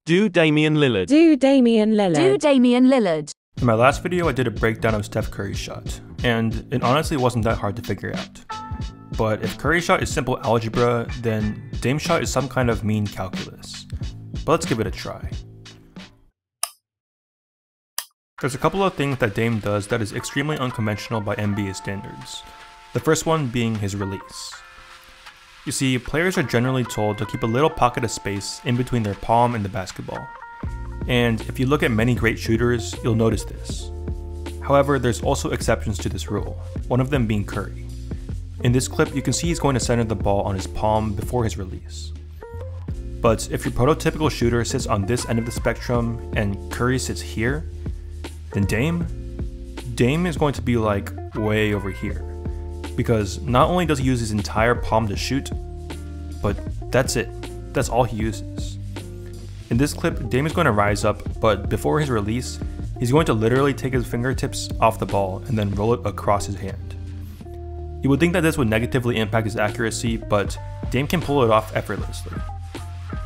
Do Damian Lillard. Do Damian Lillard. Do Damian Lillard. In my last video, I did a breakdown of Steph Curry's shot, and it honestly wasn't that hard to figure out. But if Curry's shot is simple algebra, then Dame's shot is some kind of mean calculus. But let's give it a try. There's a couple of things that Dame does that is extremely unconventional by NBA standards. The first one being his release. You see, players are generally told to keep a little pocket of space in between their palm and the basketball. And if you look at many great shooters, you'll notice this. However, there's also exceptions to this rule, one of them being Curry. In this clip, you can see he's going to center the ball on his palm before his release. But if your prototypical shooter sits on this end of the spectrum and Curry sits here, then Dame is going to be like way over here. Because not only does he use his entire palm to shoot, but that's it. That's all he uses. In this clip, Dame is going to rise up, but before his release, he's going to literally take his fingertips off the ball and then roll it across his hand. You would think that this would negatively impact his accuracy, but Dame can pull it off effortlessly.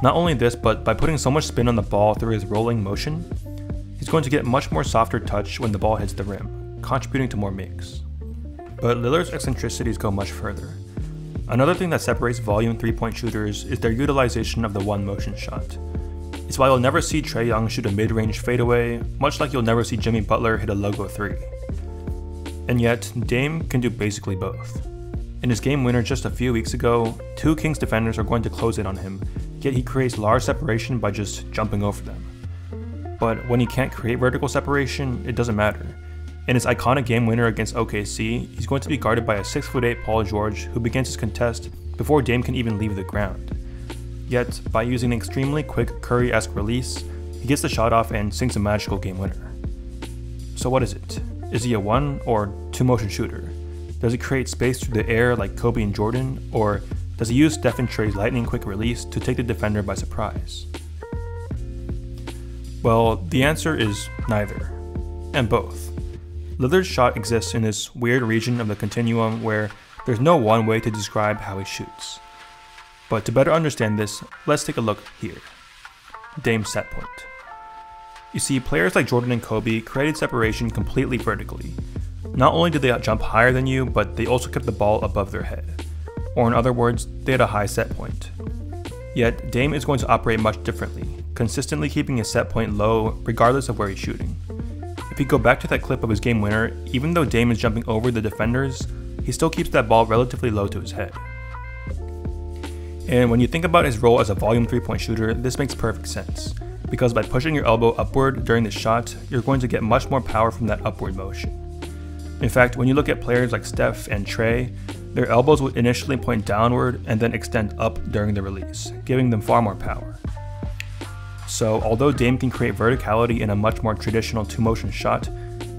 Not only this, but by putting so much spin on the ball through his rolling motion, he's going to get much more softer touch when the ball hits the rim, contributing to more makes. But Lillard's eccentricities go much further. Another thing that separates volume 3-point shooters is their utilization of the one motion shot. It's why you'll never see Trae Young shoot a mid-range fadeaway, much like you'll never see Jimmy Butler hit a logo 3. And yet, Dame can do basically both. In his game winner just a few weeks ago, 2 Kings defenders are going to close in on him, yet he creates large separation by just jumping over them. But when he can't create vertical separation, it doesn't matter. In his iconic game winner against OKC, he's going to be guarded by a 6'8" Paul George who begins his contest before Dame can even leave the ground. Yet, by using an extremely quick Curry-esque release, he gets the shot off and sinks a magical game winner. So what is it? Is he a 1 or 2 motion shooter? Does he create space through the air like Kobe and Jordan, or does he use Steph and Trae's lightning quick release to take the defender by surprise? Well, the answer is neither, and both. Lillard's shot exists in this weird region of the continuum where there's no one way to describe how he shoots. But to better understand this, let's take a look here. Dame's set point. You see, players like Jordan and Kobe created separation completely vertically. Not only did they jump higher than you, but they also kept the ball above their head. Or in other words, they had a high set point. Yet, Dame is going to operate much differently, consistently keeping his set point low regardless of where he's shooting. If you go back to that clip of his game winner, even though Dame is jumping over the defenders, he still keeps that ball relatively low to his head. And when you think about his role as a volume 3-point shooter, this makes perfect sense, because by pushing your elbow upward during the shot, you're going to get much more power from that upward motion. In fact, when you look at players like Steph and Trae, their elbows would initially point downward and then extend up during the release, giving them far more power. So although Dame can create verticality in a much more traditional 2-motion shot,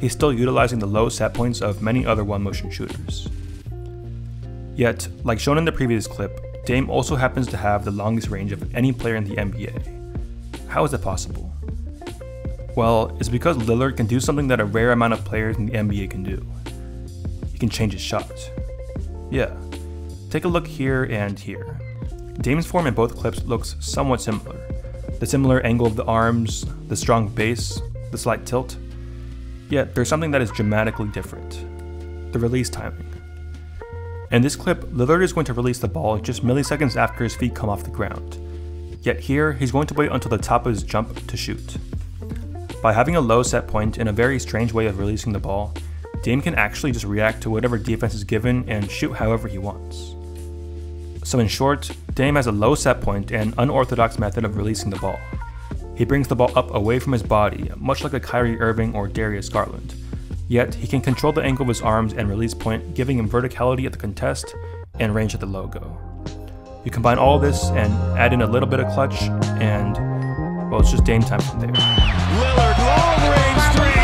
he's still utilizing the low set points of many other 1-motion shooters. Yet, like shown in the previous clip, Dame also happens to have the longest range of any player in the NBA. How is that possible? Well, it's because Lillard can do something that a rare amount of players in the NBA can do. He can change his shot. Yeah, take a look here and here. Dame's form in both clips looks somewhat similar. The similar angle of the arms, the strong base, the slight tilt. Yet there's something that is dramatically different. The release timing. In this clip, Lillard is going to release the ball just milliseconds after his feet come off the ground. Yet here, he's going to wait until the top of his jump to shoot. By having a low set point and a very strange way of releasing the ball, Dame can actually just react to whatever defense is given and shoot however he wants. So in short, Dame has a low set point and unorthodox method of releasing the ball. He brings the ball up away from his body, much like a Kyrie Irving or Darius Garland. Yet, he can control the angle of his arms and release point, giving him verticality at the contest and range at the logo. You combine all of this and add in a little bit of clutch, and, well, it's just Dame time from there. Lillard, long range 3.